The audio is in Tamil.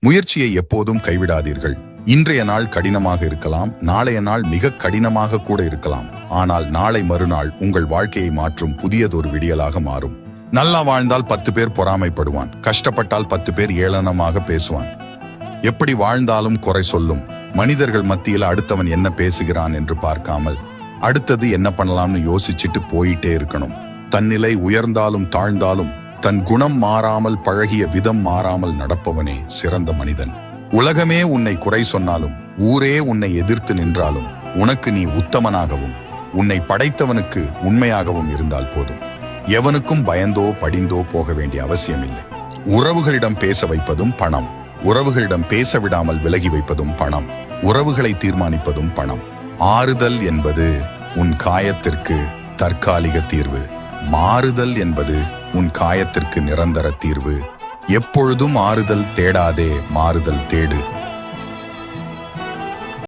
முயற்சியை எப்போதும் கைவிடாதீர்கள். இன்றைய நாள் கடினமாக இருக்கலாம், நாளைய நாள் மிக கடினமாக கூட இருக்கலாம். ஆனால் நாளை மறுநாள் உங்கள் வாழ்க்கையை மாற்றும் புதியதொரு விடியலாக மாறும். நல்லா வாழ்ந்தால் 10 பேர் பொறாமைப்படுவான், கஷ்டப்பட்டால் 10 பேர் ஏளனமாக பேசுவான். எப்படி வாழ்ந்தாலும் குறை சொல்லும் மனிதர்கள் மத்தியில் அடுத்தவன் என்ன பேசுகிறான் என்று பார்க்காமல் அடுத்தது என்ன பண்ணலாம்னு யோசிச்சுட்டு போயிட்டே இருக்கணும். தன்னிலை உயர்ந்தாலும் தாழ்ந்தாலும் தன் குணம் மாறாமல், பழகிய விதம் மாறாமல் நடப்பவனே சிறந்த மனிதன். உலகமே உன்னை குறை சொன்னாலும், ஊரே உன்னை எதிர்த்து நின்றாலும், உனக்கு நீ உத்தமனாகவும் உன்னை படைத்தவனுக்கு உண்மையாகவும் இருந்தால் போதும். எவனுக்கும் பயந்தோ படிந்தோ போக வேண்டிய அவசியமில்லை. உறவுகளிடம் பேச வைப்பதும் பணம், உறவுகளிடம் பேச விடாமல் விலகி வைப்பதும் பணம், உறவுகளை தீர்மானிப்பதும் பணம். ஆறுதல் என்பது உன் காயத்திற்கு தற்காலிக தீர்வு, மாறுதல் என்பது உன் காயத்திற்கு நிரந்தர தீர்வு. எப்பொழுதும் ஆறுதல் தேடாதே, மாறுதல் தேடு.